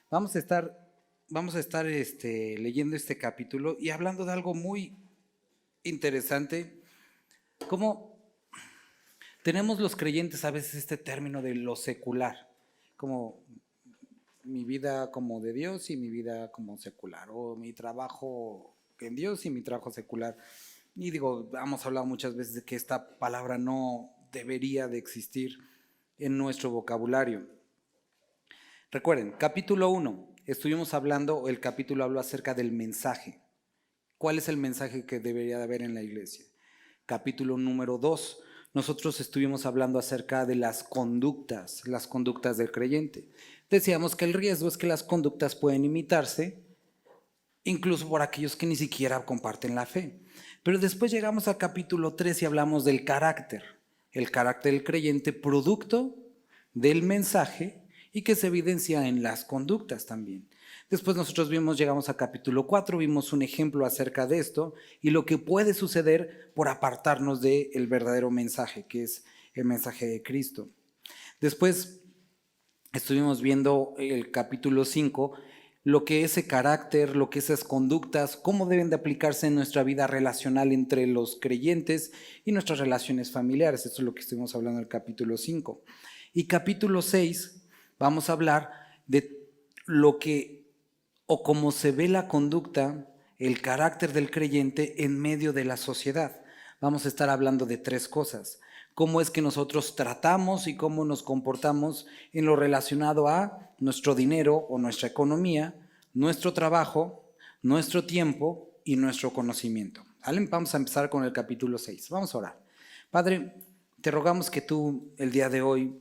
Vamos a estar leyendo este capítulo y hablando de algo muy interesante, como tenemos los creyentes a veces este término de lo secular, como mi vida como de Dios y mi vida como secular, o mi trabajo en Dios y mi trabajo secular. Y digo, hemos hablado muchas veces de que esta palabra no debería de existir en nuestro vocabulario. Recuerden, capítulo 1, estuvimos hablando, el capítulo habló acerca del mensaje. ¿Cuál es el mensaje que debería de haber en la iglesia? Capítulo número 2, nosotros estuvimos hablando acerca de las conductas del creyente. Decíamos que el riesgo es que las conductas pueden imitarse, incluso por aquellos que ni siquiera comparten la fe. Pero después llegamos al capítulo 3 y hablamos del carácter. El carácter del creyente producto del mensaje y que se evidencia en las conductas también. Después nosotros llegamos a capítulo 4, vimos un ejemplo acerca de esto y lo que puede suceder por apartarnos del verdadero mensaje, que es el mensaje de Cristo. Después estuvimos viendo el capítulo 5, lo que ese carácter, lo que esas conductas, cómo deben de aplicarse en nuestra vida relacional entre los creyentes y nuestras relaciones familiares. Esto es lo que estuvimos hablando en el capítulo 5. Y capítulo 6, vamos a hablar de lo que o cómo se ve la conducta, el carácter del creyente en medio de la sociedad. Vamos a estar hablando de 3 cosas. Cómo es que nosotros tratamos y cómo nos comportamos en lo relacionado a nuestro dinero o nuestra economía, nuestro trabajo, nuestro tiempo y nuestro conocimiento. ¿Vale? Vamos a empezar con el capítulo 6. Vamos a orar. Padre, te rogamos que tú el día de hoy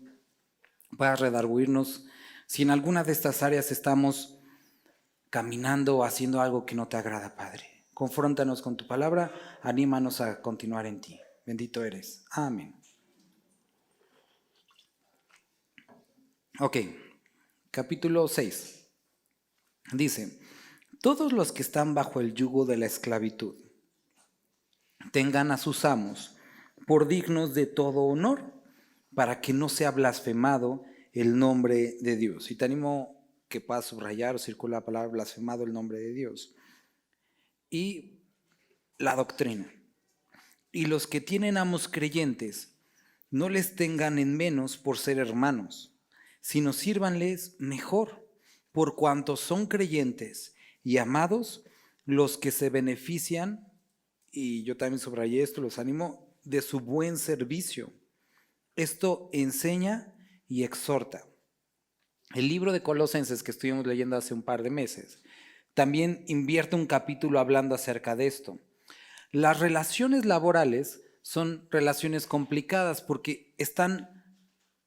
puedas redarguirnos si en alguna de estas áreas estamos caminando o haciendo algo que no te agrada, Padre. Confróntanos con tu palabra, anímanos a continuar en ti. Bendito eres. Amén. Ok, capítulo 6. Dice, todos los que están bajo el yugo de la esclavitud tengan a sus amos por dignos de todo honor, para que no sea blasfemado el nombre de Dios. Y te animo que puedas subrayar o circular la palabra blasfemado el nombre de Dios. Y la doctrina. Y los que tienen amos creyentes, no les tengan en menos por ser hermanos, sino sírvanles mejor, por cuanto son creyentes y amados los que se benefician, y yo también subrayé esto, los animo, de su buen servicio. Esto enseña y exhorta. El libro de Colosenses que estuvimos leyendo hace un par de meses también invierte un capítulo hablando acerca de esto. Las relaciones laborales son relaciones complicadas porque están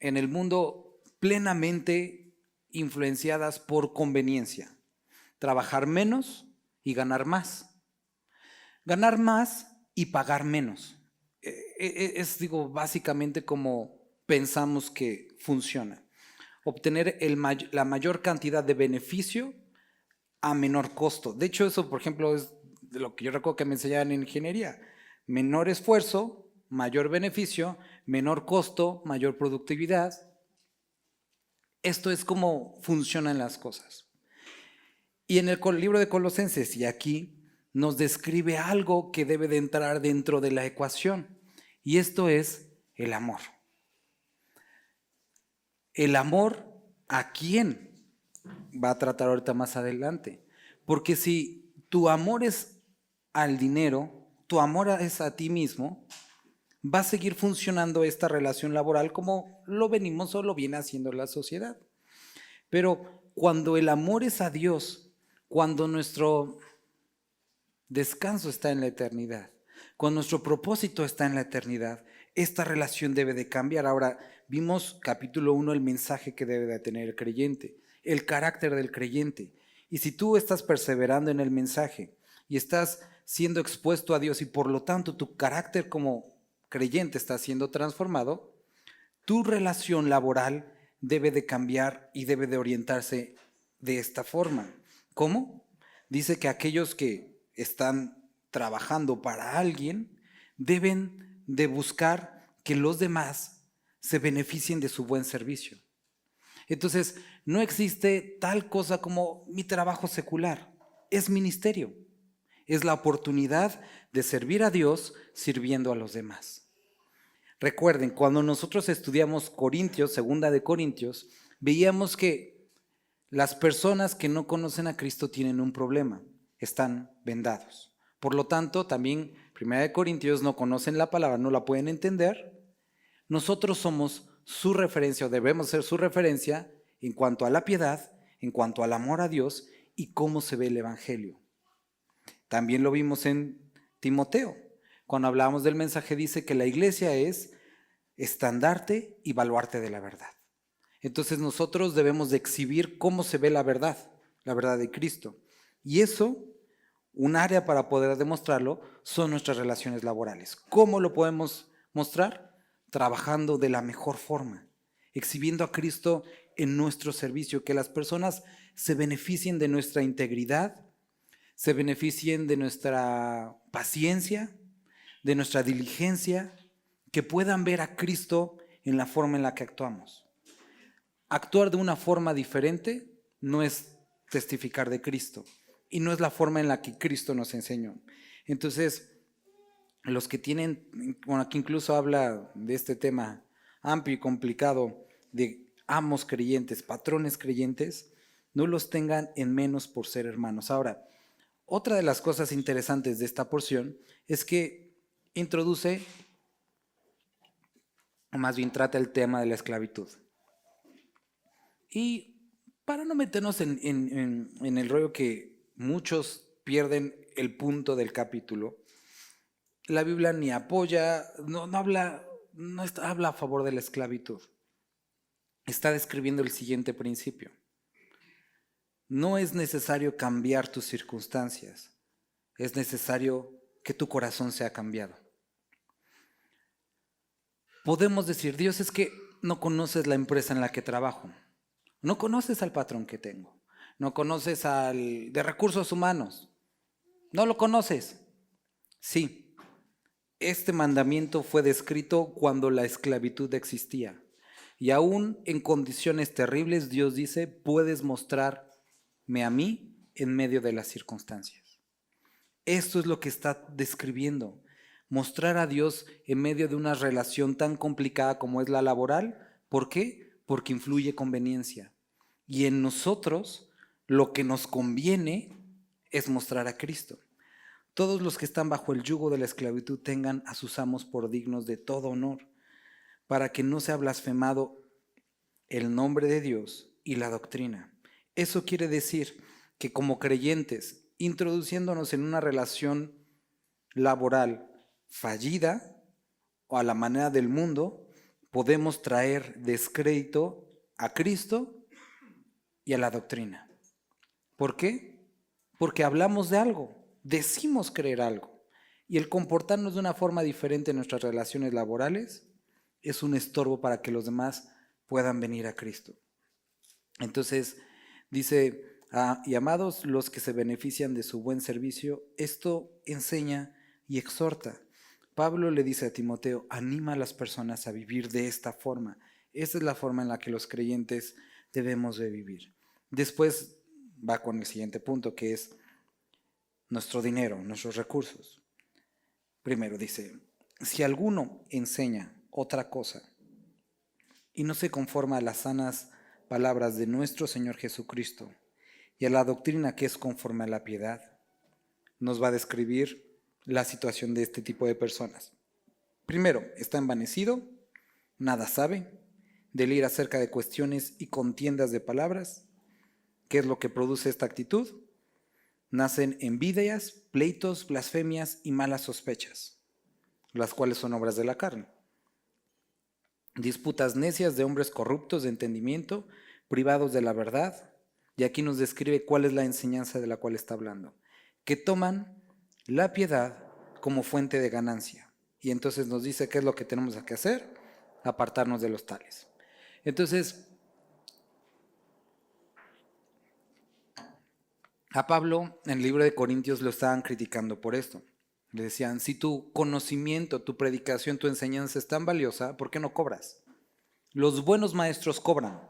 en el mundo plenamente influenciadas por conveniencia. Trabajar menos y ganar más. Ganar más y pagar menos. Digo, básicamente como pensamos que funciona. Obtener la mayor cantidad de beneficio a menor costo. De hecho, eso, por ejemplo, es de lo que yo recuerdo que me enseñaban en ingeniería. Menor esfuerzo, mayor beneficio, menor costo, mayor productividad. Esto es como funcionan las cosas. Y en el libro de Colosenses, y aquí, nos describe algo que debe de entrar dentro de la ecuación. Y esto es el amor. El amor a quién va a tratar ahorita más adelante. Porque si tu amor es al dinero, tu amor es a ti mismo, va a seguir funcionando esta relación laboral como lo venimos o lo viene haciendo la sociedad. Pero cuando el amor es a Dios, cuando nuestro descanso está en la eternidad, cuando nuestro propósito está en la eternidad, esta relación debe de cambiar. Ahora, vimos capítulo 1 el mensaje que debe de tener el creyente, el carácter del creyente. Y si tú estás perseverando en el mensaje y estás siendo expuesto a Dios y por lo tanto tu carácter como creyente está siendo transformado, tu relación laboral debe de cambiar y debe de orientarse de esta forma. ¿Cómo? Dice que aquellos que están trabajando para alguien deben de buscar que los demás se beneficien de su buen servicio. Entonces, no existe tal cosa como mi trabajo secular. Es ministerio. Es la oportunidad de servir a Dios sirviendo a los demás. Recuerden, cuando nosotros estudiamos Corintios, segunda de Corintios, veíamos que las personas que no conocen a Cristo tienen un problema, están vendados. Por lo tanto, también primera de Corintios no conocen la palabra, no la pueden entender. Nosotros somos su referencia o debemos ser su referencia en cuanto a la piedad, en cuanto al amor a Dios y cómo se ve el evangelio. También lo vimos en Timoteo. Cuando hablamos del mensaje dice que la iglesia es estandarte y baluarte de la verdad. Entonces nosotros debemos de exhibir cómo se ve la verdad de Cristo. Y eso, un área para poder demostrarlo, son nuestras relaciones laborales. ¿Cómo lo podemos mostrar? Trabajando de la mejor forma, exhibiendo a Cristo en nuestro servicio, que las personas se beneficien de nuestra integridad, se beneficien de nuestra paciencia, de nuestra diligencia, que puedan ver a Cristo en la forma en la que actuamos. Actuar de una forma diferente no es testificar de Cristo y no es la forma en la que Cristo nos enseñó. Entonces, los que tienen, bueno, aquí incluso habla de este tema amplio y complicado de amos creyentes, patrones creyentes, no los tengan en menos por ser hermanos. Ahora, otra de las cosas interesantes de esta porción es que introduce, o más bien trata el tema de la esclavitud. Y para no meternos en el rollo que muchos pierden el punto del capítulo, la Biblia ni apoya, no habla a favor de la esclavitud. Está describiendo el siguiente principio. No es necesario cambiar tus circunstancias, es necesario que tu corazón sea cambiado. Podemos decir, Dios, es que no conoces la empresa en la que trabajo, no conoces al patrón que tengo, no conoces al de recursos humanos, no lo conoces. Sí, este mandamiento fue descrito cuando la esclavitud existía. Y aún en condiciones terribles, Dios dice, puedes mostrarme a mí en medio de las circunstancias. Esto es lo que está describiendo. Mostrar a Dios en medio de una relación tan complicada como es la laboral. ¿Por qué? Porque influye conveniencia. Y en nosotros lo que nos conviene es mostrar a Cristo. Todos los que están bajo el yugo de la esclavitud tengan a sus amos por dignos de todo honor, para que no sea blasfemado el nombre de Dios y la doctrina. Eso quiere decir que como creyentes, introduciéndonos en una relación laboral fallida o a la manera del mundo, podemos traer descrédito a Cristo y a la doctrina. ¿Por qué? Porque hablamos de algo, decimos creer algo, y el comportarnos de una forma diferente en nuestras relaciones laborales es un estorbo para que los demás puedan venir a Cristo. Entonces, dice, y amados los que se benefician de su buen servicio, esto enseña y exhorta. Pablo le dice a Timoteo, anima a las personas a vivir de esta forma. Esta es la forma en la que los creyentes debemos de vivir. Después va con el siguiente punto, que es nuestro dinero, nuestros recursos. Primero dice, si alguno enseña otra cosa y no se conforma a las sanas palabras de nuestro Señor Jesucristo y a la doctrina que es conforme a la piedad, nos va a describir la situación de este tipo de personas. Primero, está envanecido, nada sabe, delira acerca de cuestiones y contiendas de palabras. ¿Qué es lo que produce esta actitud? Nacen envidias, pleitos, blasfemias y malas sospechas, las cuales son obras de la carne. Disputas necias de hombres corruptos de entendimiento, privados de la verdad, y aquí nos describe cuál es la enseñanza de la cual está hablando, que toman la piedad como fuente de ganancia. Y entonces nos dice qué es lo que tenemos que hacer, apartarnos de los tales. Entonces, a Pablo en el libro de Corintios lo estaban criticando por esto. Le decían, si tu conocimiento, tu predicación, tu enseñanza es tan valiosa, ¿por qué no cobras? Los buenos maestros cobran.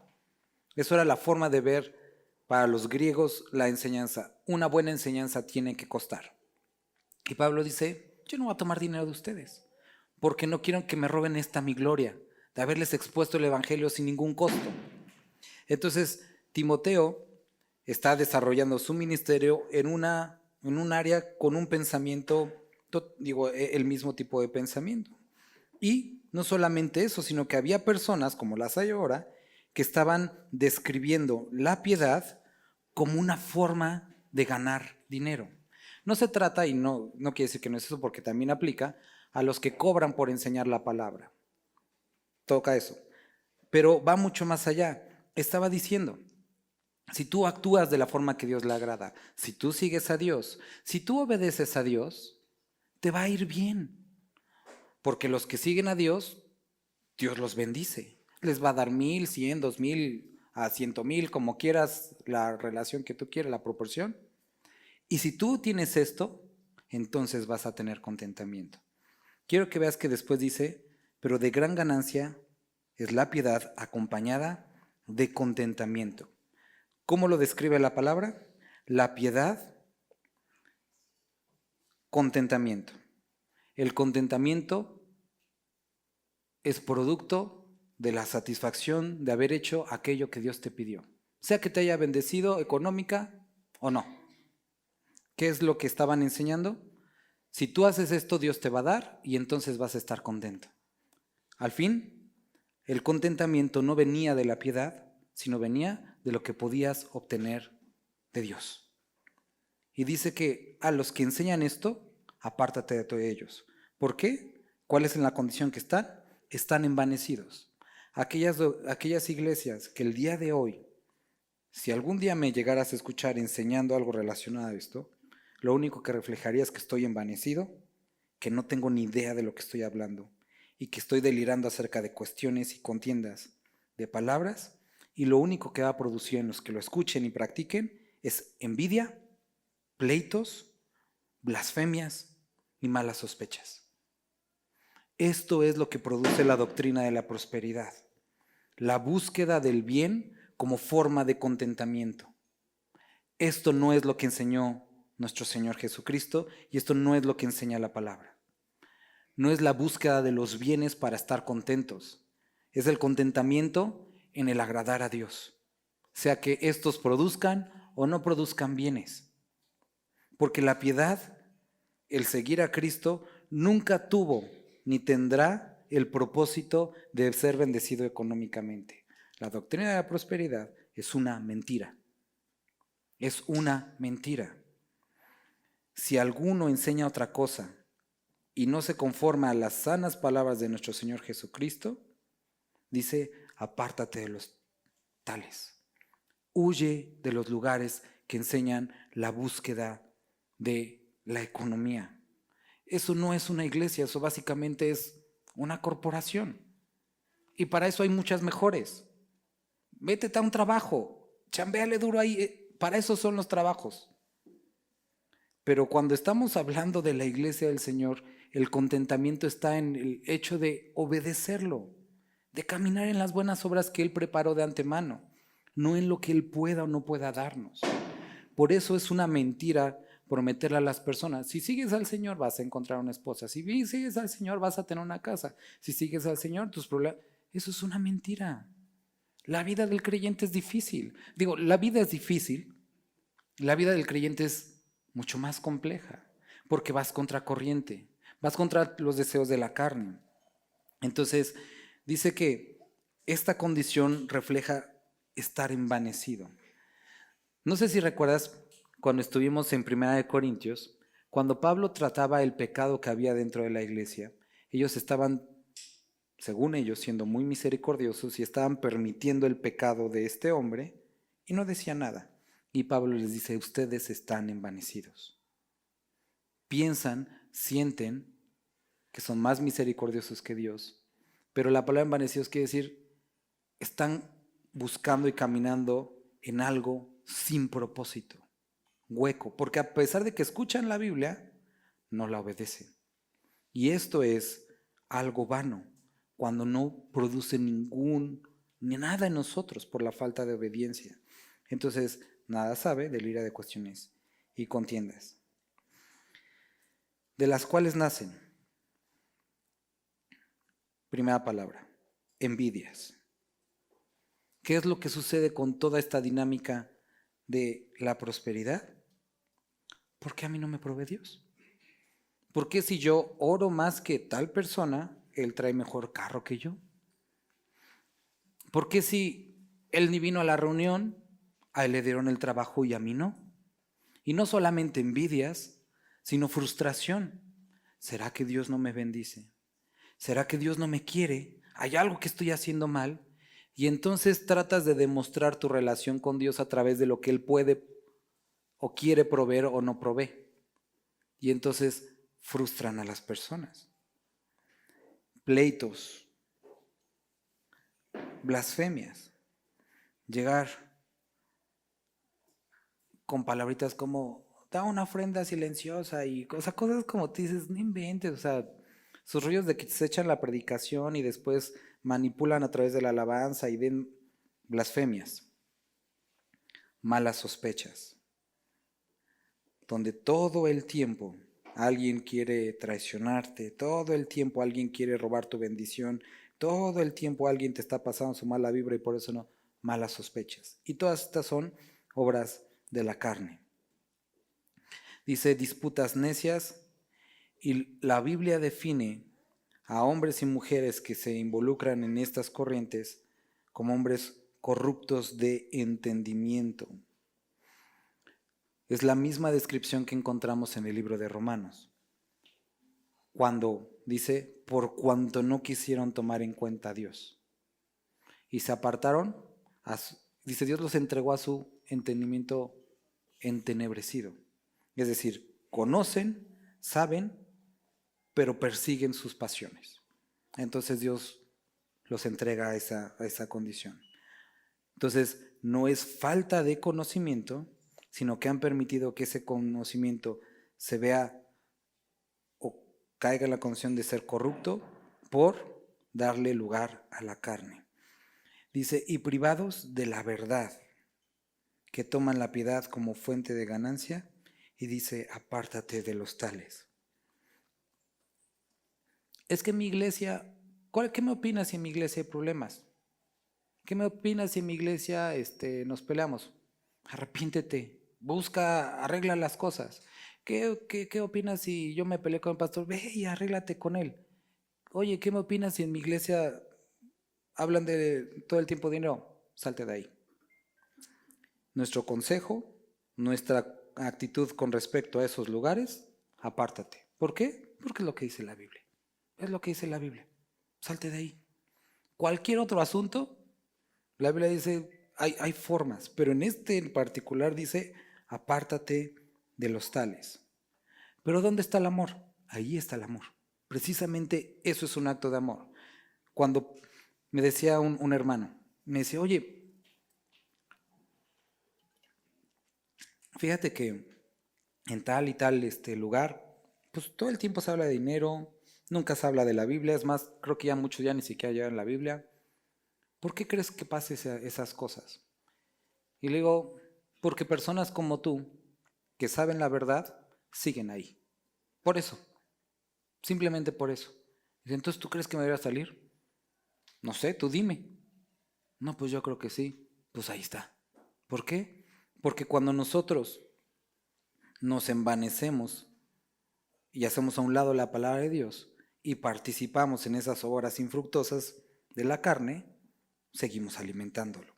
Eso era la forma de ver para los griegos la enseñanza. Una buena enseñanza tiene que costar. Y Pablo dice, yo no voy a tomar dinero de ustedes, porque no quiero que me roben esta mi gloria, de haberles expuesto el evangelio sin ningún costo. Entonces, Timoteo está desarrollando su ministerio en un área con un pensamiento, el mismo tipo de pensamiento. Y no solamente eso, sino que había personas, como las hay ahora, que estaban describiendo la piedad como una forma de ganar dinero. No se trata, y no quiere decir que no es eso, porque también aplica a los que cobran por enseñar la palabra. Toca eso. Pero va mucho más allá. Estaba diciendo, si tú actúas de la forma que Dios le agrada, si tú sigues a Dios, si tú obedeces a Dios, te va a ir bien. Porque los que siguen a Dios, Dios los bendice. Les va a dar 1,000, 100, 2,000, a 100,000, como quieras, la relación que tú quieras, la proporción. Y si tú tienes esto, entonces vas a tener contentamiento. Quiero que veas que después dice, pero de gran ganancia es la piedad acompañada de contentamiento. ¿Cómo lo describe la palabra? La piedad, contentamiento. El contentamiento es producto de la satisfacción de haber hecho aquello que Dios te pidió. Sea que te haya bendecido económica o no. ¿Qué es lo que estaban enseñando? Si tú haces esto, Dios te va a dar y entonces vas a estar contento. Al fin, el contentamiento no venía de la piedad, sino venía de lo que podías obtener de Dios. Y dice que a los que enseñan esto, apártate de todos ellos. ¿Por qué? ¿Cuál es la condición que están? Están envanecidos. Aquellas iglesias que el día de hoy, si algún día me llegaras a escuchar enseñando algo relacionado a esto, lo único que reflejaría es que estoy envanecido, que no tengo ni idea de lo que estoy hablando y que estoy delirando acerca de cuestiones y contiendas de palabras, y lo único que va a producir en los que lo escuchen y practiquen es envidia, pleitos, blasfemias y malas sospechas. Esto es lo que produce la doctrina de la prosperidad, la búsqueda del bien como forma de contentamiento. Esto no es lo que enseñó nuestro Señor Jesucristo y esto no es lo que enseña la palabra. No es la búsqueda de los bienes para estar contentos, es el contentamiento en el agradar a Dios, sea que estos produzcan o no produzcan bienes. Porque la piedad, el seguir a Cristo, nunca tuvo ni tendrá el propósito de ser bendecido económicamente. La doctrina de la prosperidad es una mentira. Es una mentira. Si alguno enseña otra cosa y no se conforma a las sanas palabras de nuestro Señor Jesucristo, dice, apártate de los tales. Huye de los lugares que enseñan la búsqueda de la economía. Eso no es una iglesia, eso básicamente es una corporación. Y para eso hay muchas mejores. Vétete a un trabajo, chambéale duro ahí, para eso son los trabajos. Pero cuando estamos hablando de la iglesia del Señor, el contentamiento está en el hecho de obedecerlo, de caminar en las buenas obras que Él preparó de antemano, no en lo que Él pueda o no pueda darnos. Por eso es una mentira prometerle a las personas, si sigues al Señor vas a encontrar una esposa, si sigues al Señor vas a tener una casa, si sigues al Señor tus problemas, eso es una mentira. La vida del creyente es difícil. La vida es difícil, la vida del creyente es mucho más compleja, porque vas contra corriente, vas contra los deseos de la carne. Entonces, dice que esta condición refleja estar envanecido. No sé si recuerdas cuando estuvimos en 1 Corintios, cuando Pablo trataba el pecado que había dentro de la iglesia, ellos estaban, según ellos, siendo muy misericordiosos y estaban permitiendo el pecado de este hombre y no decían nada. Y Pablo les dice, ustedes están envanecidos. Piensan, sienten que son más misericordiosos que Dios, pero la palabra envanecidos quiere decir, están buscando y caminando en algo sin propósito, hueco, porque a pesar de que escuchan la Biblia, no la obedecen. Y esto es algo vano, cuando no produce ni nada en nosotros por la falta de obediencia. Entonces, nada sabe de la ira de cuestiones y contiendas, de las cuales nacen, primera palabra, envidias. ¿Qué es lo que sucede con toda esta dinámica de la prosperidad? ¿Por qué a mí no me provee Dios? ¿Por qué si yo oro más que tal persona, él trae mejor carro que yo? ¿Por qué si él ni vino a la reunión, a él le dieron el trabajo y a mí no? Y no solamente envidias, sino frustración. ¿Será que Dios no me bendice? ¿Será que Dios no me quiere? ¿Hay algo que estoy haciendo mal? Y entonces tratas de demostrar tu relación con Dios a través de lo que Él puede o quiere proveer o no provee. Y entonces frustran a las personas. Pleitos, blasfemias, llegar con palabritas como da una ofrenda silenciosa y cosas como te dices, no inventes, o sea, sus rollos de que se echan la predicación y después manipulan a través de la alabanza y den blasfemias, malas sospechas, donde todo el tiempo alguien quiere traicionarte, todo el tiempo alguien quiere robar tu bendición, todo el tiempo alguien te está pasando su mala vibra y por eso no, malas sospechas. Y todas estas son obras de la carne. Dice disputas necias y la Biblia define a hombres y mujeres que se involucran en estas corrientes como hombres corruptos de entendimiento. Es la misma descripción que encontramos en el libro de Romanos, cuando dice, por cuanto no quisieron tomar en cuenta a Dios y se apartaron, dice, Dios los entregó a su entendimiento entenebrecido. Es decir, conocen, saben, pero persiguen sus pasiones. Entonces Dios los entrega a esa condición. Entonces, no es falta de conocimiento, sino que han permitido que ese conocimiento se vea o caiga en la condición de ser corrupto por darle lugar a la carne. Dice, y privados de la verdad, que toman la piedad como fuente de ganancia, y dice, apártate de los tales. Es que en mi iglesia, ¿qué me opinas si en mi iglesia hay problemas? ¿Qué me opinas si en mi iglesia nos peleamos? Arrepiéntete, busca, arregla las cosas. ¿Qué opinas si yo me peleé con el pastor? Ve y arréglate con él. Oye, ¿qué me opinas si en mi iglesia hablan de todo el tiempo dinero? Salte de ahí. Nuestro consejo, nuestra actitud con respecto a esos lugares, apártate. ¿Por qué? Porque es lo que dice la Biblia. Es lo que dice la Biblia. Salte de ahí. Cualquier otro asunto, la Biblia dice, hay formas, pero en este en particular dice, apártate de los tales. Pero ¿dónde está el amor? Ahí está el amor. Precisamente eso es un acto de amor. Cuando me decía un hermano, me decía, oye, fíjate que en tal y tal lugar, pues todo el tiempo se habla de dinero, nunca se habla de la Biblia, es más, creo que ya muchos ya ni siquiera llevan la Biblia. ¿Por qué crees que pase esas cosas? Y le digo, porque personas como tú, que saben la verdad, siguen ahí. Por eso, simplemente por eso. Dice, entonces, ¿tú crees que me debería salir? No sé, tú dime. No, pues yo creo que sí. Pues ahí está. ¿Por qué? Porque cuando nosotros nos envanecemos y hacemos a un lado la palabra de Dios y participamos en esas obras infructuosas de la carne, seguimos alimentándolo.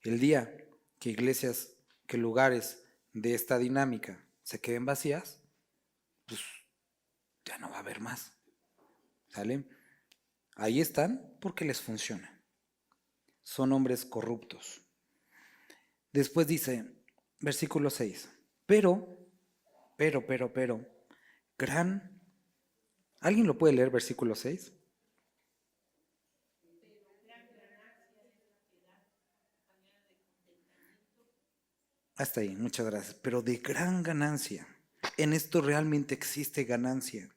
El día que iglesias, que lugares de esta dinámica se queden vacías, pues ya no va a haber más. ¿Sale? Ahí están porque les funciona. Son hombres corruptos. Después dice, versículo 6, pero, gran... ¿Alguien lo puede leer, versículo 6? Hasta ahí, muchas gracias. Pero de gran ganancia. En esto realmente existe ganancia.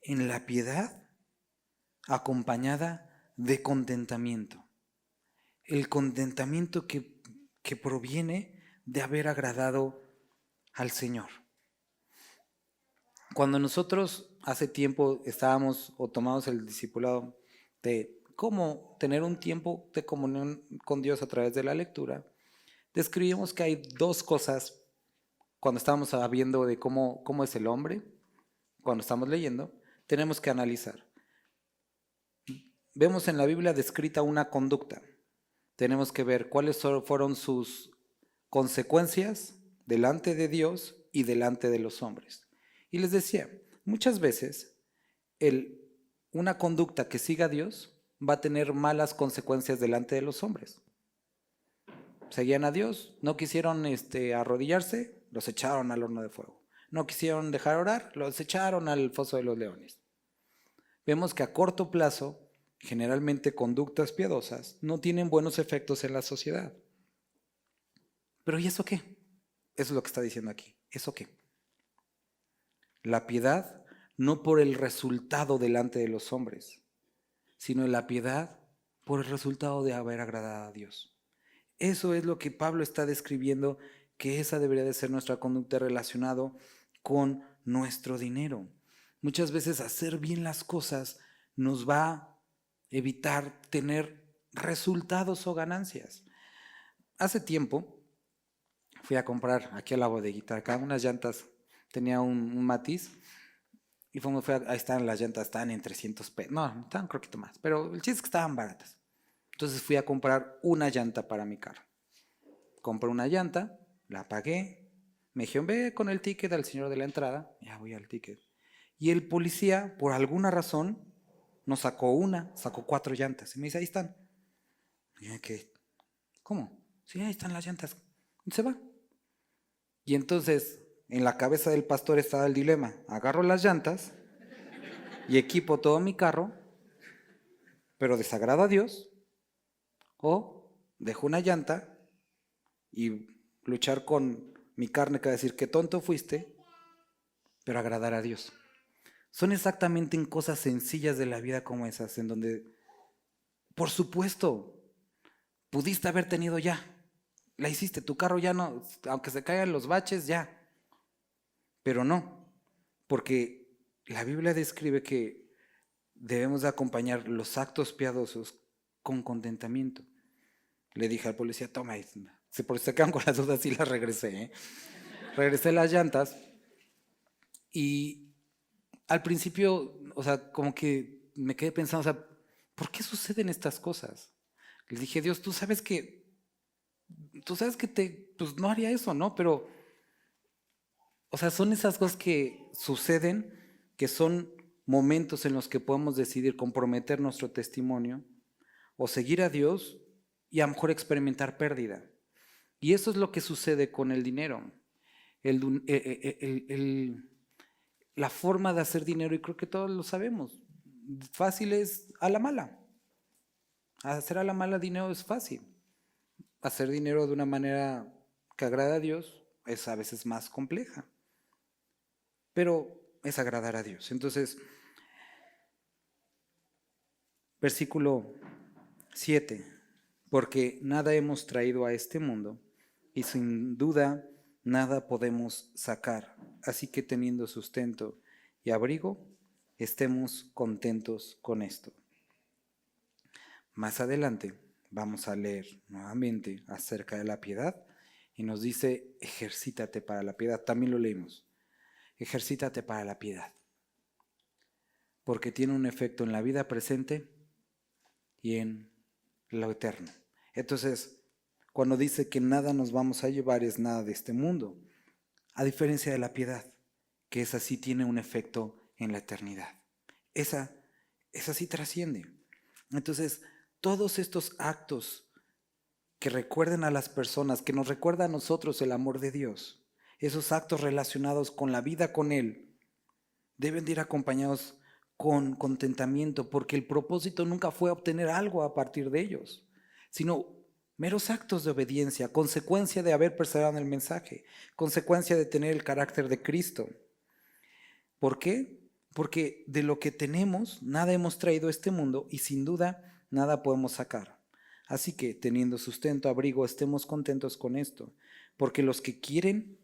En la piedad acompañada de contentamiento. El contentamiento que proviene de haber agradado al Señor. Cuando nosotros hace tiempo estábamos o tomamos el discipulado de cómo tener un tiempo de comunión con Dios a través de la lectura, describimos que hay dos cosas cuando estamos viendo de cómo es el hombre, cuando estamos leyendo, tenemos que analizar. Vemos en la Biblia descrita una conducta. Tenemos que ver cuáles fueron sus consecuencias delante de Dios y delante de los hombres. Y les decía, muchas veces una conducta que siga a Dios va a tener malas consecuencias delante de los hombres. Seguían a Dios, no quisieron arrodillarse, los echaron al horno de fuego. No quisieron dejar orar, los echaron al foso de los leones. Vemos que a corto plazo, generalmente conductas piadosas no tienen buenos efectos en la sociedad. Pero ¿y eso qué? Eso es lo que está diciendo aquí. ¿Eso qué? La piedad no por el resultado delante de los hombres, sino la piedad por el resultado de haber agradado a Dios. Eso es lo que Pablo está describiendo, que esa debería de ser nuestra conducta relacionada con nuestro dinero. Muchas veces hacer bien las cosas nos va a evitar tener resultados o ganancias. Hace tiempo fui a comprar aquí a la bodeguita, acá unas llantas, tenía un Matiz, y ahí están las llantas, están en 300 pesos, no, estaban un poquito más, pero el chiste es que estaban baratas. Entonces fui a comprar una llanta para mi carro. Compré una llanta, la pagué, me dijeron, ve con el ticket al señor de la entrada, ya voy al ticket. Y el policía, por alguna razón, nos sacó 4 llantas. Y me dice, ahí están. Y yo, ¿qué? ¿Cómo? Sí, ahí están las llantas. Y se va. Y entonces, en la cabeza del pastor estaba el dilema. Agarro las llantas y equipo todo mi carro, pero desagrado a Dios, o dejo una llanta y luchar con mi carne que va a decir, qué tonto fuiste, pero agradar a Dios. Son exactamente en cosas sencillas de la vida como esas, en donde, por supuesto, pudiste haber tenido ya, la hiciste, tu carro ya no, aunque se caigan los baches, ya, pero no, porque la Biblia describe que debemos de acompañar los actos piadosos con contentamiento. Le dije al policía, toma, si por si se quedan con las dudas, sí las regresé, Regresé las llantas y al principio, o sea, como que me quedé pensando, o sea, ¿por qué suceden estas cosas? Le dije, Dios, tú sabes que pues no haría eso, ¿no? Pero, o sea, son esas cosas que suceden, que son momentos en los que podemos decidir comprometer nuestro testimonio o seguir a Dios y a lo mejor experimentar pérdida. Y eso es lo que sucede con el dinero. La forma de hacer dinero, y creo que todos lo sabemos, fácil es a la mala. Hacer a la mala dinero es fácil. Hacer dinero de una manera que agrada a Dios es a veces más compleja, pero es agradar a Dios. Entonces, versículo 7, porque nada hemos traído a este mundo y sin duda nada podemos sacar, así que teniendo sustento y abrigo, estemos contentos con esto. Más adelante vamos a leer nuevamente acerca de la piedad y nos dice, ejercítate para la piedad. También lo leímos. Ejercítate para la piedad, porque tiene un efecto en la vida presente y en lo eterno. Entonces, cuando dice que nada nos vamos a llevar es nada de este mundo, a diferencia de la piedad, que esa sí tiene un efecto en la eternidad. Esa sí trasciende. Entonces, todos estos actos que recuerden a las personas, que nos recuerda a nosotros el amor de Dios, esos actos relacionados con la vida con Él, deben de ir acompañados con contentamiento, porque el propósito nunca fue obtener algo a partir de ellos, sino meros actos de obediencia, consecuencia de haber perseverado en el mensaje, consecuencia de tener el carácter de Cristo. ¿Por qué? porque de lo que tenemos, nada hemos traído a este mundo y sin duda nada podemos sacar. Así que, teniendo sustento, abrigo, estemos contentos con esto, porque los que quieren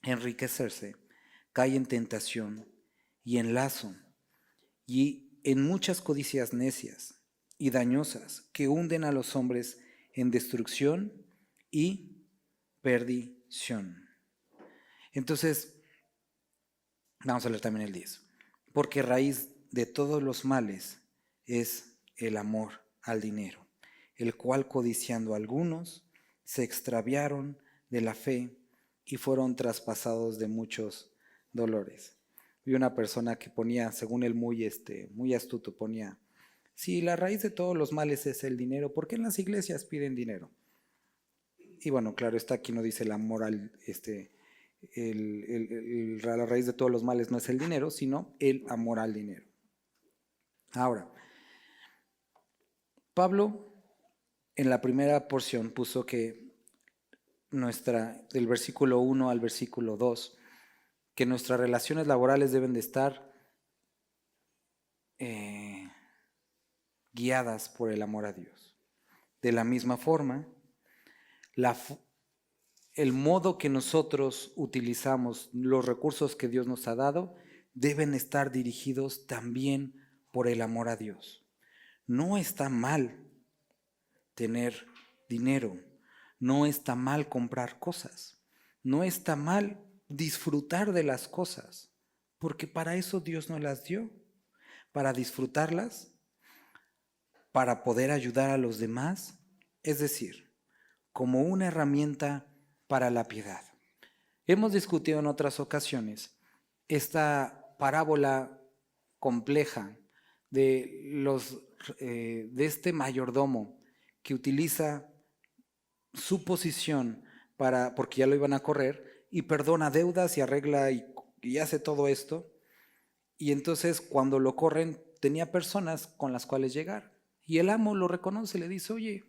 enriquecerse caen en tentación y en lazo y en muchas codicias necias y dañosas que hunden a los hombres en destrucción y perdición. Entonces, vamos a leer también el 10. Porque raíz de todos los males es el amor al dinero, el cual codiciando algunos se extraviaron de la fe y fueron traspasados de muchos dolores. Vi una persona que ponía, según él muy astuto, ponía, si la raíz de todos los males es el dinero, ¿por qué en las iglesias piden dinero? Y bueno, claro, está aquí no dice el amor al, la raíz de todos los males no es el dinero, sino el amor al dinero. Ahora, Pablo en la primera porción puso que del versículo 1 al versículo 2, que nuestras relaciones laborales deben de estar guiadas por el amor a Dios. De la misma forma, el modo que nosotros utilizamos los recursos que Dios nos ha dado deben estar dirigidos también por el amor a Dios. No está mal tener dinero, no está mal comprar cosas, no está mal disfrutar de las cosas, porque para eso Dios nos las dio, para disfrutarlas, para poder ayudar a los demás, es decir, como una herramienta para la piedad. Hemos discutido en otras ocasiones esta parábola compleja de este mayordomo que utiliza su posición porque ya lo iban a correr, y perdona deudas y arregla y hace todo esto. Y entonces cuando lo corren tenía personas con las cuales llegar. Y el amo lo reconoce, le dice, oye,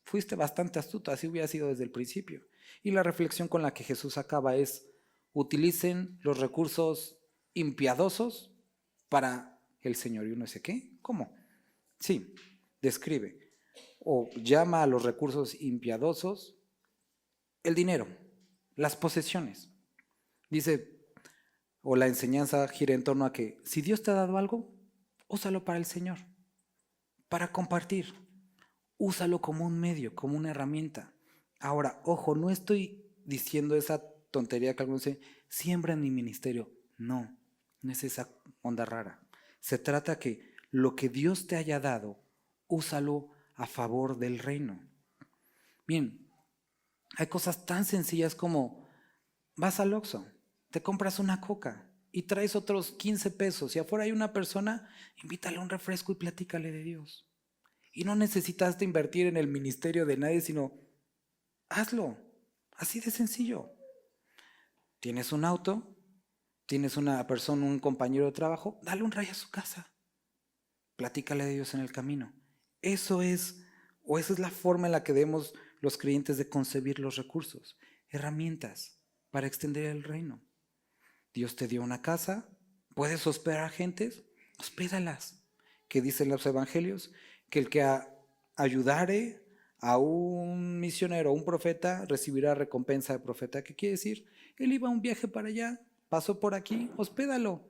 fuiste bastante astuto, así hubiera sido desde el principio. Y la reflexión con la que Jesús acaba es, utilicen los recursos impiadosos para el Señor. Y uno dice, ¿qué? ¿Cómo? Sí, describe. O llama a los recursos impiadosos el dinero, las posesiones. Dice, o la enseñanza gira en torno a que si Dios te ha dado algo, úsalo para el Señor, para compartir. Úsalo como un medio, como una herramienta. Ahora, ojo, no estoy diciendo esa tontería que algunos dicen, siembra en mi ministerio. No, no es esa onda rara. Se trata que lo que Dios te haya dado, úsalo a favor del reino. Bien, hay cosas tan sencillas como vas al Oxxo, te compras una coca y traes otros 15 pesos y afuera hay una persona, invítale a un refresco y platícale de Dios. Y no necesitas de invertir en el ministerio de nadie, sino hazlo, así de sencillo. Tienes un auto, tienes una persona, un compañero de trabajo, dale un rayo a su casa, platícale de Dios en el camino. Esa es la forma en la que debemos los creyentes de concebir los recursos, herramientas para extender el reino. Dios te dio una casa, puedes hospedar gentes, hospédalas. ¿Qué dicen los evangelios? Que el que ayudare a un misionero, a un profeta, recibirá recompensa de profeta. ¿Qué quiere decir? Él iba a un viaje para allá, pasó por aquí, hospédalo.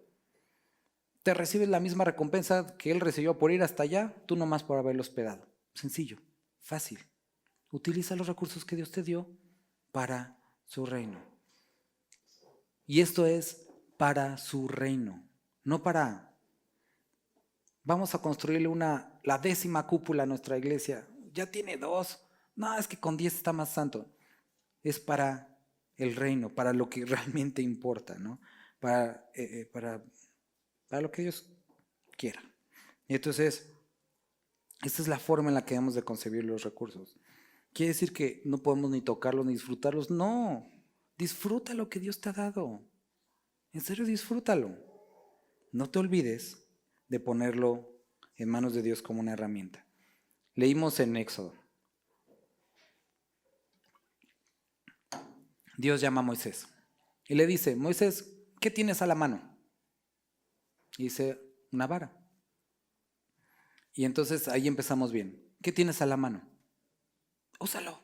Te recibes la misma recompensa que él recibió por ir hasta allá, tú nomás por haberlo hospedado. Sencillo, fácil. Utiliza los recursos que Dios te dio para su reino. Y esto es para su reino, no para, vamos a construirle la 10ª cúpula a nuestra iglesia. Ya tiene 2. No, es que con 10 está más santo. Es para el reino, para lo que realmente importa, ¿no? Para lo que Dios quiera. Y entonces, esta es la forma en la que debemos de concebir los recursos. ¿Quiere decir que no podemos ni tocarlos ni disfrutarlos? No, disfruta lo que Dios te ha dado. En serio, disfrútalo. No te olvides de ponerlo en manos de Dios como una herramienta. Leímos en Éxodo. Dios llama a Moisés y le dice, Moisés, ¿qué tienes a la mano? Y dice, una vara. Y entonces ahí empezamos bien. ¿Qué tienes a la mano? Úsalo.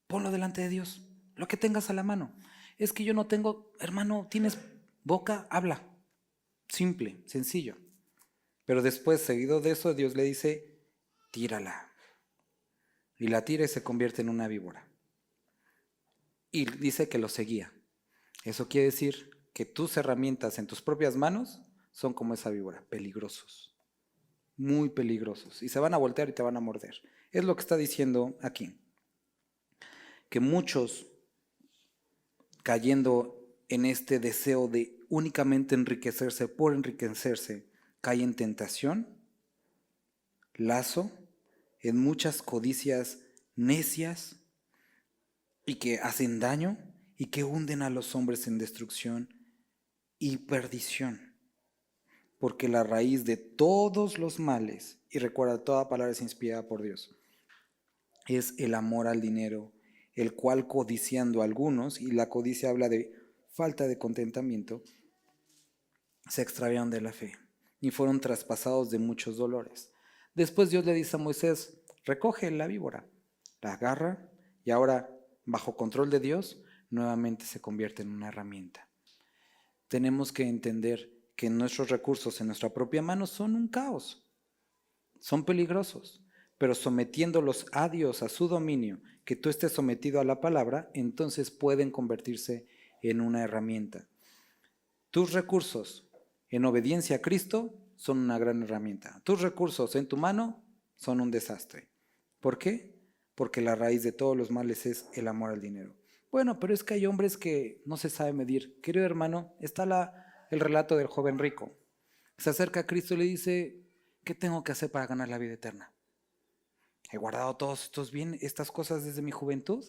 Ponlo delante de Dios. Lo que tengas a la mano. Es que yo no tengo, hermano, tienes boca, habla. Simple, sencillo. Pero después, seguido de eso, Dios le dice, tírala. Y la tira y se convierte en una víbora. Y dice que lo seguía. Eso quiere decir que tus herramientas en tus propias manos son como esa víbora, peligrosos. Muy peligrosos. Y se van a voltear y te van a morder. Es lo que está diciendo aquí. Que muchos, cayendo en este deseo de únicamente enriquecerse por enriquecerse, caen en tentación, lazo, en muchas codicias necias y que hacen daño y que hunden a los hombres en destrucción y perdición. Porque la raíz de todos los males, y recuerda, toda palabra es inspirada por Dios, es el amor al dinero, el cual codiciando a algunos, y la codicia habla de falta de contentamiento, se extraviaron de la fe y fueron traspasados de muchos dolores. Después Dios le dice a Moisés, recoge la víbora, la agarra y ahora, bajo control de Dios, nuevamente se convierte en una herramienta. Tenemos que entender que nuestros recursos en nuestra propia mano son un caos, son peligrosos, pero sometiéndolos a Dios, a su dominio, que tú estés sometido a la palabra, entonces pueden convertirse en una herramienta. Tus recursos en obediencia a Cristo son una gran herramienta. Tus recursos en tu mano son un desastre. ¿Por qué? Porque la raíz de todos los males es el amor al dinero. Bueno, pero es que hay hombres que no se sabe medir. Querido hermano, está el relato del joven rico. Se acerca a Cristo y le dice, ¿qué tengo que hacer para ganar la vida eterna? He guardado todos estos bienes, estas cosas desde mi juventud.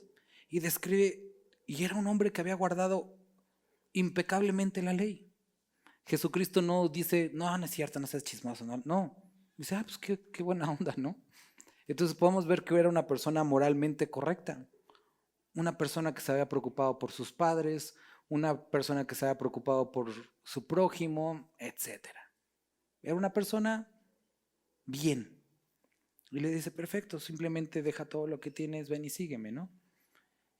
Y describe, y era un hombre que había guardado impecablemente la ley. Jesucristo no dice, no, no es cierto, no seas chismoso, no. Dice, pues qué buena onda, ¿no? Entonces podemos ver que era una persona moralmente correcta, una persona que se había preocupado por sus padres, una persona que se había preocupado por su prójimo, etc. Era una persona bien. Y le dice, perfecto, simplemente deja todo lo que tienes, ven y sígueme, ¿no?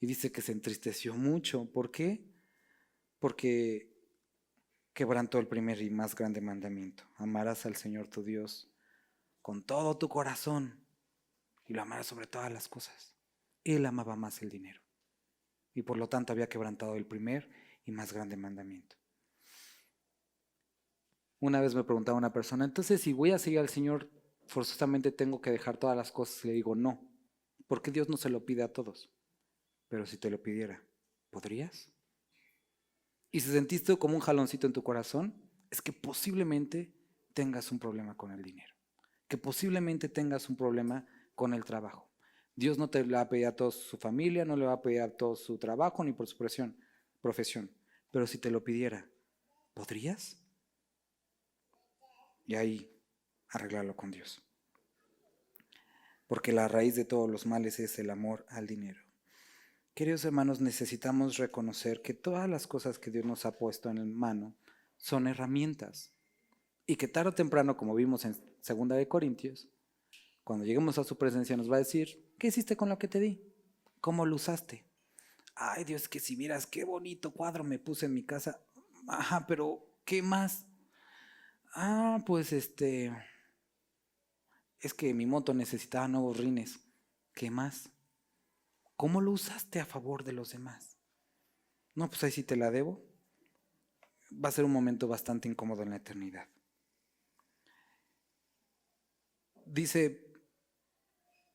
Y dice que se entristeció mucho. ¿Por qué? Porque quebrantó el primer y más grande mandamiento. Amarás al Señor tu Dios con todo tu corazón y lo amarás sobre todas las cosas. Él amaba más el dinero y por lo tanto había quebrantado el primer y más grande mandamiento. Una vez me preguntaba una persona, entonces si voy a seguir al Señor, forzosamente tengo que dejar todas las cosas. Le digo, no, porque Dios no se lo pide a todos. Pero si te lo pidiera, ¿podrías? Y si sentiste como un jaloncito en tu corazón, es que posiblemente tengas un problema con el dinero, que posiblemente tengas un problema con el trabajo. Dios no te le va a pedir a toda su familia, no le va a pedir a todo su trabajo ni por su profesión. Pero si te lo pidiera, ¿podrías? Y ahí arreglarlo con Dios. Porque la raíz de todos los males es el amor al dinero. Queridos hermanos, necesitamos reconocer que todas las cosas que Dios nos ha puesto en mano son herramientas y que tarde o temprano, como vimos en 2 de Corintios, cuando lleguemos a su presencia nos va a decir, ¿qué hiciste con lo que te di? ¿Cómo lo usaste? Ay Dios, que si vieras qué bonito cuadro me puse en mi casa. Ajá, pero ¿qué más? Pues es que mi moto necesitaba nuevos rines. ¿Qué más? ¿Cómo lo usaste a favor de los demás? No, pues ahí sí te la debo. Va a ser un momento bastante incómodo en la eternidad. Dice,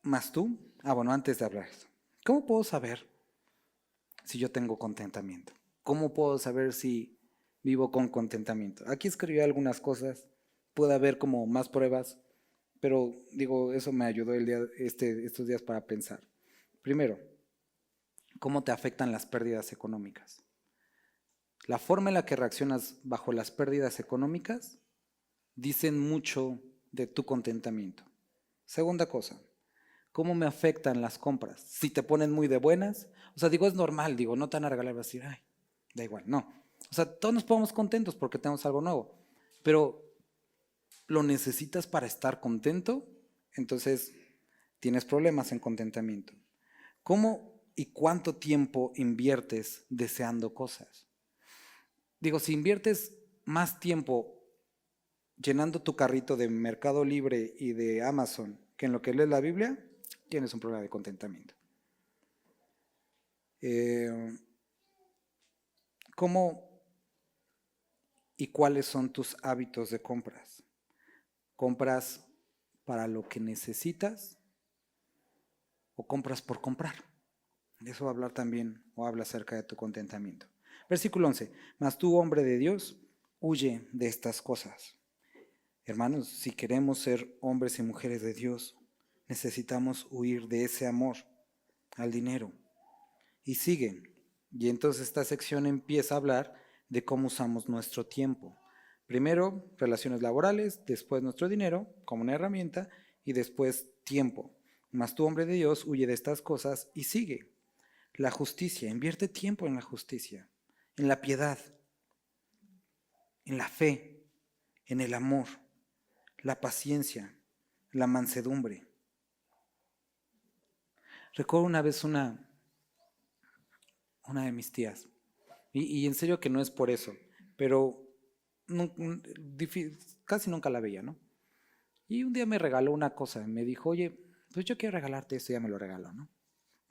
¿más tú? Bueno, antes de hablar eso, ¿cómo puedo saber si yo tengo contentamiento? ¿Cómo puedo saber si vivo con contentamiento? Aquí escribí algunas cosas, puede haber como más pruebas, pero digo, eso me ayudó estos días para pensar. Primero, ¿cómo te afectan las pérdidas económicas? La forma en la que reaccionas bajo las pérdidas económicas dicen mucho de tu contentamiento. Segunda cosa, ¿cómo me afectan las compras? Si te ponen muy de buenas, es normal, no te van a regalar, vas a decir, ay, da igual, no. Todos nos ponemos contentos porque tenemos algo nuevo, pero lo necesitas para estar contento, entonces tienes problemas en contentamiento. ¿Cómo y cuánto tiempo inviertes deseando cosas? Digo, si inviertes más tiempo llenando tu carrito de Mercado Libre y de Amazon que en lo que lees la Biblia, tienes un problema de contentamiento. ¿Cómo y cuáles son tus hábitos de compras? ¿Compras para lo que necesitas o compras por comprar? De eso va a hablar también o habla acerca de tu contentamiento. Versículo 11. Mas tú, hombre de Dios, huye de estas cosas. Hermanos, si queremos ser hombres y mujeres de Dios, necesitamos huir de ese amor al dinero. Y sigue. Y entonces esta sección empieza a hablar de cómo usamos nuestro tiempo. Primero, relaciones laborales, después nuestro dinero como una herramienta y después tiempo. Mas tú, hombre de Dios, huye de estas cosas y sigue. La justicia, invierte tiempo en la justicia, en la piedad, en la fe, en el amor, la paciencia, la mansedumbre. Recuerdo una vez una de mis tías, y en serio que no es por eso, pero casi nunca la veía, ¿no? Y un día me regaló una cosa, me dijo, oye, pues yo quiero regalarte esto, ya me lo regaló, ¿no?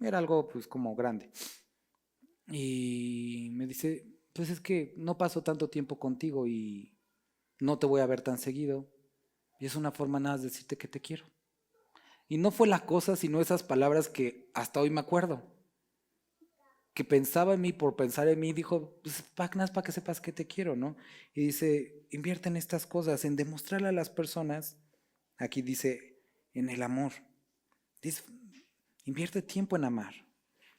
Era algo pues como grande. Y me dice, pues es que no paso tanto tiempo contigo y no te voy a ver tan seguido. Y es una forma nada de decirte que te quiero. Y no fue la cosa, sino esas palabras que hasta hoy me acuerdo. Que pensaba en mí por pensar en mí, dijo, pues para que sepas que te quiero, ¿no? Y dice, invierte en estas cosas, en demostrarle a las personas, aquí dice, en el amor. Dice, invierte tiempo en amar,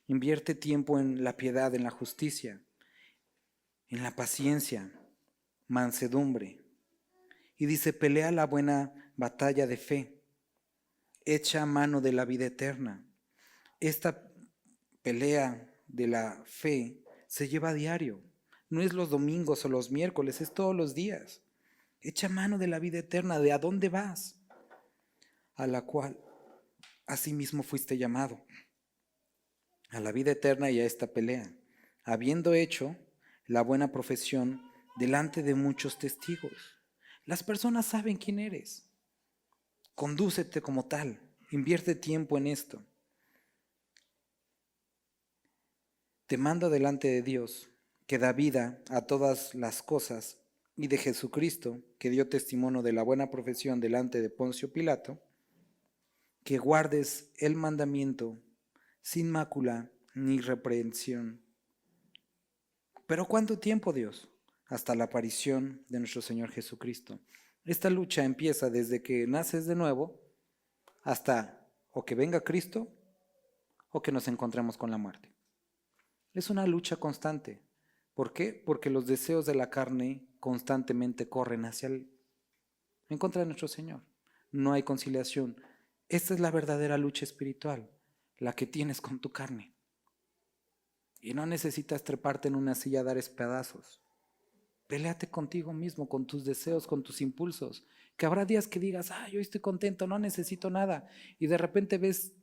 invierte tiempo en la piedad, en la justicia, en la paciencia, mansedumbre. Y dice, pelea la buena batalla de fe, echa mano de la vida eterna. Esta pelea de la fe se lleva a diario. No es los domingos o los miércoles, es todos los días. Echa mano de la vida eterna, ¿de a dónde vas? A la cual asimismo fuiste llamado, a la vida eterna y a esta pelea, habiendo hecho la buena profesión delante de muchos testigos. Las personas saben quién eres. Condúcete como tal, invierte tiempo en esto. Te mando delante de Dios, que da vida a todas las cosas, y de Jesucristo, que dio testimonio de la buena profesión delante de Poncio Pilato, que guardes el mandamiento sin mácula ni reprensión. ¿Pero cuánto tiempo, Dios? Hasta la aparición de nuestro Señor Jesucristo. Esta lucha empieza desde que naces de nuevo hasta o que venga Cristo o que nos encontremos con la muerte. Es una lucha constante. ¿Por qué? Porque los deseos de la carne constantemente corren en contra de nuestro Señor. No hay conciliación. Esta es la verdadera lucha espiritual, la que tienes con tu carne. Y no necesitas treparte en una silla a dar espedazos. Péleate contigo mismo, con tus deseos, con tus impulsos. Que habrá días que digas, yo estoy contento, no necesito nada. Y de repente ves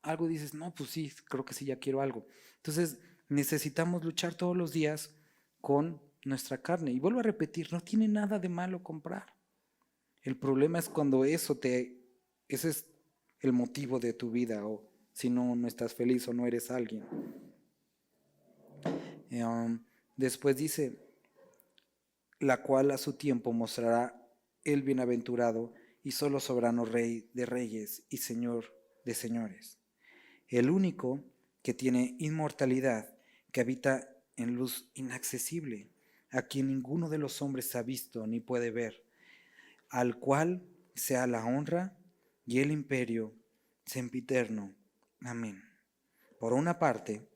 algo y dices, no, pues sí, creo que sí, ya quiero algo. Entonces necesitamos luchar todos los días con nuestra carne. Y vuelvo a repetir, no tiene nada de malo comprar. El problema es cuando ese es el motivo de tu vida, o si no, no estás feliz o no eres alguien. Después dice, la cual a su tiempo mostrará el bienaventurado y solo soberano Rey de reyes y Señor de señores, el único que tiene inmortalidad, que habita en luz inaccesible, a quien ninguno de los hombres ha visto ni puede ver, al cual sea la honra y el imperio sempiterno. Amén. Por una parte,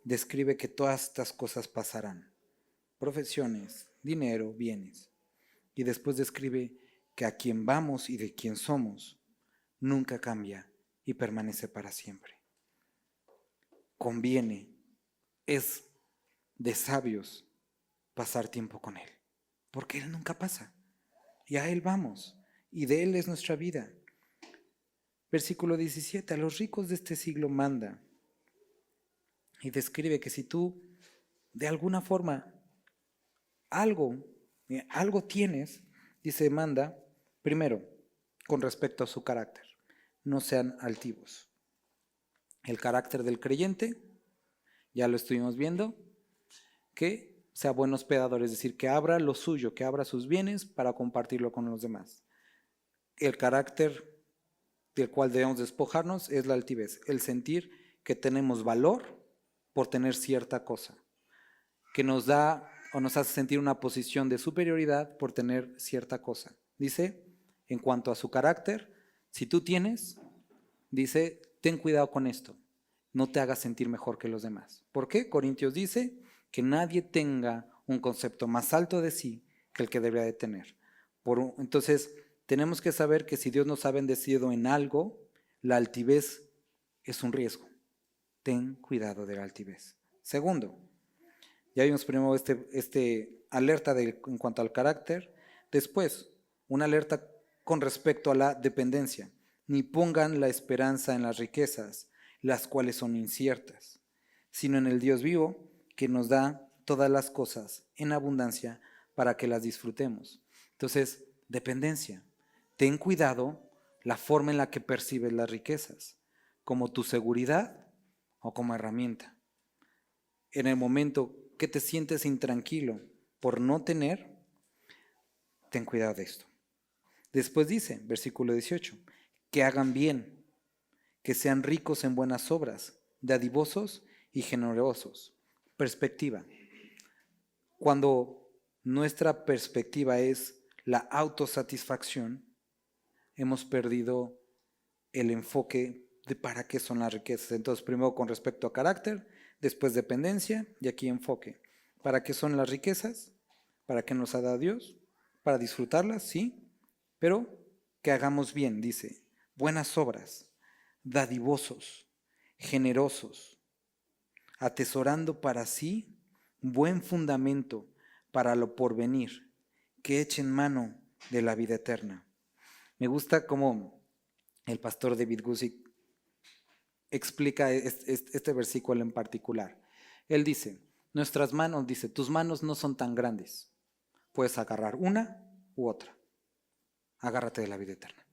describe que todas estas cosas pasarán, profesiones, dinero, bienes, y después describe que a quien vamos y de quien somos nunca cambia y permanece para siempre. Conviene, es de sabios pasar tiempo con Él, porque Él nunca pasa. Y a Él vamos, y de Él es nuestra vida. Versículo 17, a los ricos de este siglo manda y describe que si tú de alguna forma algo tienes, dice, manda, primero, con respecto a su carácter, no sean altivos. El carácter del creyente, ya lo estuvimos viendo, que sea buen hospedador, es decir, que abra lo suyo, que abra sus bienes para compartirlo con los demás. El carácter del cual debemos despojarnos es la altivez, el sentir que tenemos valor por tener cierta cosa, que nos da o nos hace sentir una posición de superioridad por tener cierta cosa. Dice, en cuanto a su carácter, si tú tienes, dice, ten cuidado con esto, no te hagas sentir mejor que los demás. ¿Por qué? Corintios dice que nadie tenga un concepto más alto de sí que el que debería de tener. Entonces, tenemos que saber que si Dios nos ha bendecido en algo, la altivez es un riesgo. Ten cuidado de la altivez. Segundo, ya vimos primero alerta en cuanto al carácter. Después, una alerta con respecto a la dependencia. Ni pongan la esperanza en las riquezas, las cuales son inciertas, sino en el Dios vivo, que nos da todas las cosas en abundancia para que las disfrutemos. Entonces, dependencia. Ten cuidado la forma en la que percibes las riquezas, como tu seguridad o como herramienta. En el momento que te sientes intranquilo por no tener, ten cuidado de esto. Después dice, versículo 18, que hagan bien, que sean ricos en buenas obras, dadivosos y generosos. Perspectiva. Cuando nuestra perspectiva es la autosatisfacción, hemos perdido el enfoque de para qué son las riquezas. Entonces, primero con respecto a carácter, después dependencia y aquí enfoque. ¿Para qué son las riquezas? ¿Para qué nos ha dado Dios? Para disfrutarlas, sí, pero que hagamos bien, dice, buenas obras, dadivosos, generosos, atesorando para sí buen fundamento para lo porvenir, que echen mano de la vida eterna. Me gusta cómo el pastor David Guzik explica este versículo en particular. Él dice, nuestras manos, dice, tus manos no son tan grandes. Puedes agarrar una u otra. Agárrate de la vida eterna.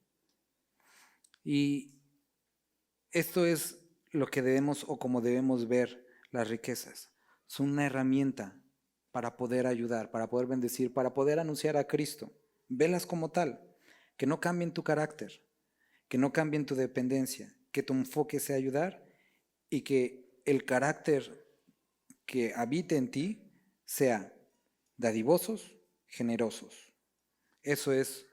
Y esto es lo que debemos o como debemos ver las riquezas. Son una herramienta para poder ayudar, para poder bendecir, para poder anunciar a Cristo. Velas como tal, que no cambien tu carácter, que no cambien tu dependencia, que tu enfoque sea ayudar y que el carácter que habite en ti sea dadivosos, generosos. Eso es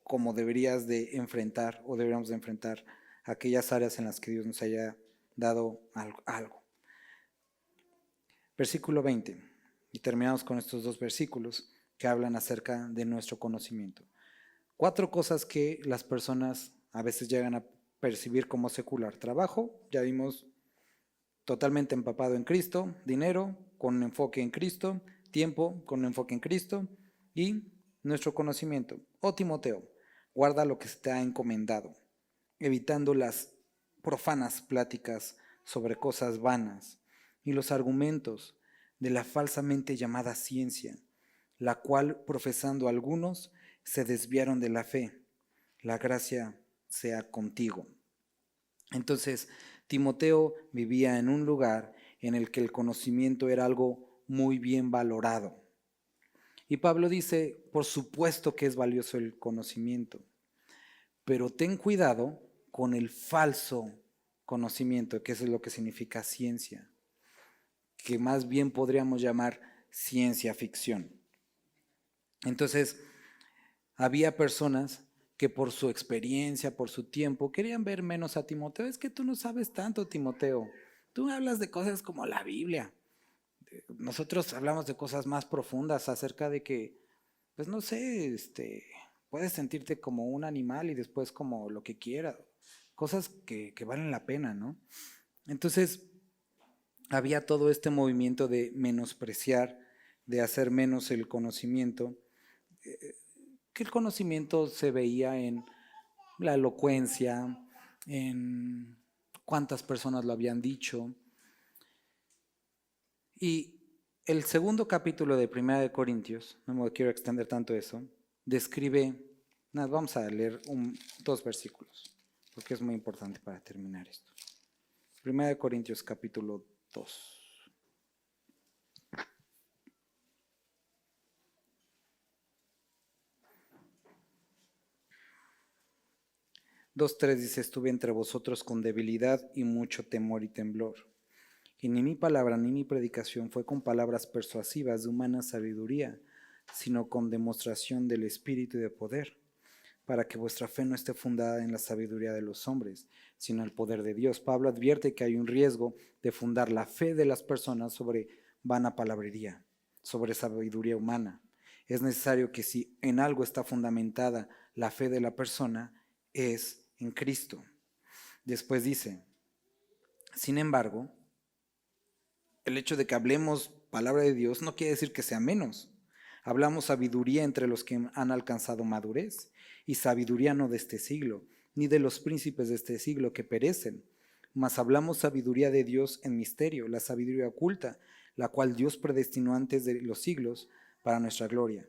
como deberías de enfrentar o deberíamos de enfrentar aquellas áreas en las que Dios nos haya dado algo. Versículo 20, y terminamos con estos dos versículos que hablan acerca de nuestro conocimiento. 4 cosas que las personas a veces llegan a percibir como secular. Trabajo, ya vimos, totalmente empapado en Cristo. Dinero, con un enfoque en Cristo. Tiempo, con un enfoque en Cristo. Y nuestro conocimiento. Oh Timoteo, guarda lo que se te ha encomendado, evitando las profanas pláticas sobre cosas vanas y los argumentos de la falsamente llamada ciencia, la cual, profesando algunos, se desviaron de la fe. La gracia sea contigo. Entonces, Timoteo vivía en un lugar en el que el conocimiento era algo muy bien valorado. Y Pablo dice, por supuesto que es valioso el conocimiento, pero ten cuidado con el falso conocimiento, que eso es lo que significa ciencia, que más bien podríamos llamar ciencia ficción. Entonces, había personas que por su experiencia, por su tiempo, querían ver menos a Timoteo. Es que tú no sabes tanto, Timoteo. Tú hablas de cosas como la Biblia. Nosotros hablamos de cosas más profundas acerca de que, pues no sé, puedes sentirte como un animal y después como lo que quieras. Cosas que valen la pena, ¿no? Entonces, había todo este movimiento de menospreciar de hacer menos el conocimiento, que el conocimiento se veía en la elocuencia, en cuántas personas lo habían dicho. Y el segundo capítulo de Primera de Corintios, no me quiero extender tanto eso, describe, vamos a leer dos versículos, porque es muy importante para terminar esto. Primera de Corintios capítulo 2. 2:3 dice: estuve entre vosotros con debilidad y mucho temor y temblor. Y ni mi palabra ni mi predicación fue con palabras persuasivas de humana sabiduría, sino con demostración del Espíritu y de poder, para que vuestra fe no esté fundada en la sabiduría de los hombres, sino en el poder de Dios. Pablo advierte que hay un riesgo de fundar la fe de las personas sobre vana palabrería, sobre sabiduría humana. Es necesario que si en algo está fundamentada la fe de la persona, es en Cristo. Después dice: sin embargo, el hecho de que hablemos palabra de Dios no quiere decir que sea menos. Hablamos sabiduría entre los que han alcanzado madurez, y sabiduría no de este siglo, ni de los príncipes de este siglo que perecen, mas hablamos sabiduría de Dios en misterio, la sabiduría oculta, la cual Dios predestinó antes de los siglos para nuestra gloria,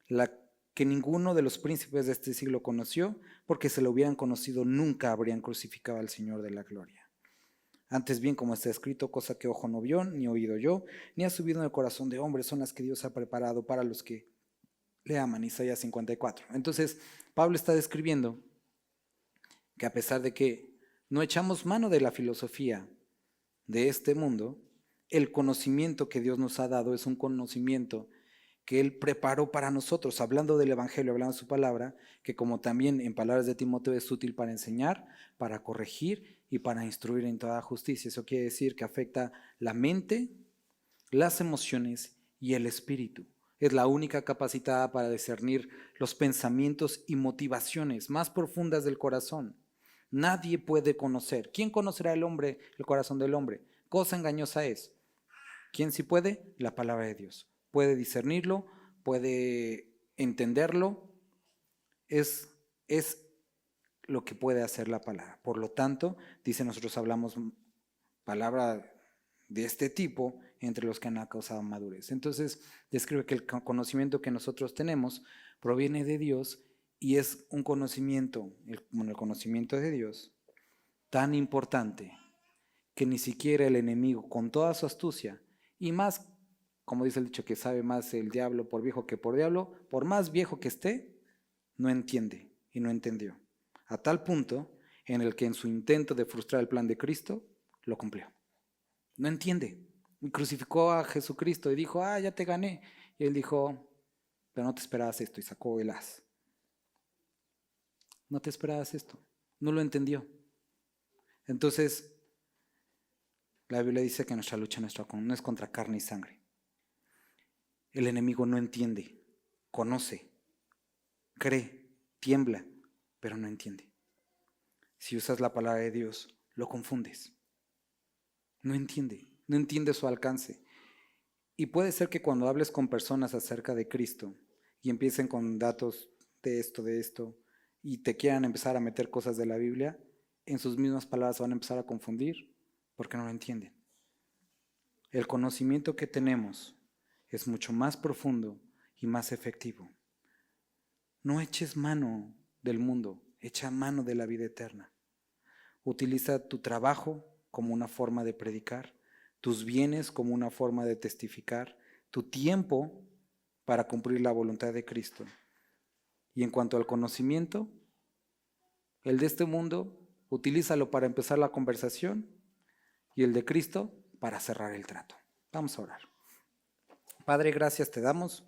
la que ninguno de los príncipes de este siglo conoció, porque si lo hubieran conocido nunca habrían crucificado al Señor de la gloria. Antes bien, como está escrito, cosa que ojo no vio, ni oído yo, ni ha subido en el corazón de hombre, son las que Dios ha preparado para los que le aman. Isaías 54. Entonces, Pablo está describiendo que a pesar de que no echamos mano de la filosofía de este mundo, el conocimiento que Dios nos ha dado es un conocimiento que Él preparó para nosotros, hablando del Evangelio, hablando de su palabra, que como también en palabras de Timoteo es útil para enseñar, para corregir y para instruir en toda justicia. Eso quiere decir que afecta la mente, las emociones y el espíritu. Es la única capacitada para discernir los pensamientos y motivaciones más profundas del corazón. Nadie puede conocer. ¿Quién conocerá el hombre, el corazón del hombre? Cosa engañosa es. ¿Quién sí puede? La palabra de Dios. Puede discernirlo, puede entenderlo. Es lo que puede hacer la palabra. Por lo tanto, dice, nosotros hablamos palabra de este tipo entre los que han causado madurez. Entonces, describe que el conocimiento que nosotros tenemos proviene de Dios y es un conocimiento, el conocimiento de Dios, tan importante que ni siquiera el enemigo, con toda su astucia, y más, como dice el dicho, que sabe más el diablo por viejo que por diablo, por más viejo que esté, no entiende y no entendió. A tal punto en el que en su intento de frustrar el plan de Cristo, lo cumplió. No entiende. Y crucificó a Jesucristo y dijo: ya te gané. Y él dijo: pero no te esperabas esto, y sacó el as. No te esperabas esto. No lo entendió. Entonces, la Biblia dice que nuestra lucha no es contra carne y sangre. El enemigo no entiende, conoce, cree, tiembla, pero no entiende. Si usas la palabra de Dios, lo confundes. No entiende su alcance. Y puede ser que cuando hables con personas acerca de Cristo y empiecen con datos de esto, y te quieran empezar a meter cosas de la Biblia, en sus mismas palabras van a empezar a confundir porque no lo entienden. El conocimiento que tenemos es mucho más profundo y más efectivo. No eches mano del mundo, echa mano de la vida eterna. Utiliza tu trabajo como una forma de predicar, tus bienes como una forma de testificar, tu tiempo para cumplir la voluntad de Cristo. Y en cuanto al conocimiento, el de este mundo, utilízalo para empezar la conversación, y el de Cristo para cerrar el trato. Vamos a orar. Padre, gracias te damos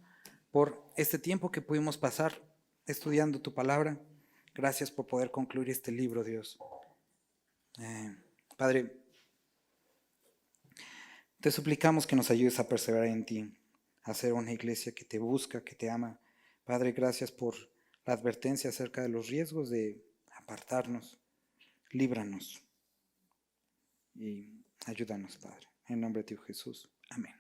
por este tiempo que pudimos pasar estudiando tu palabra. Gracias por poder concluir este libro, Dios. Padre, te suplicamos que nos ayudes a perseverar en ti, a ser una iglesia que te busca, que te ama. Padre, gracias por la advertencia acerca de los riesgos de apartarnos. Líbranos y ayúdanos, Padre. En nombre de ti, Jesús. Amén.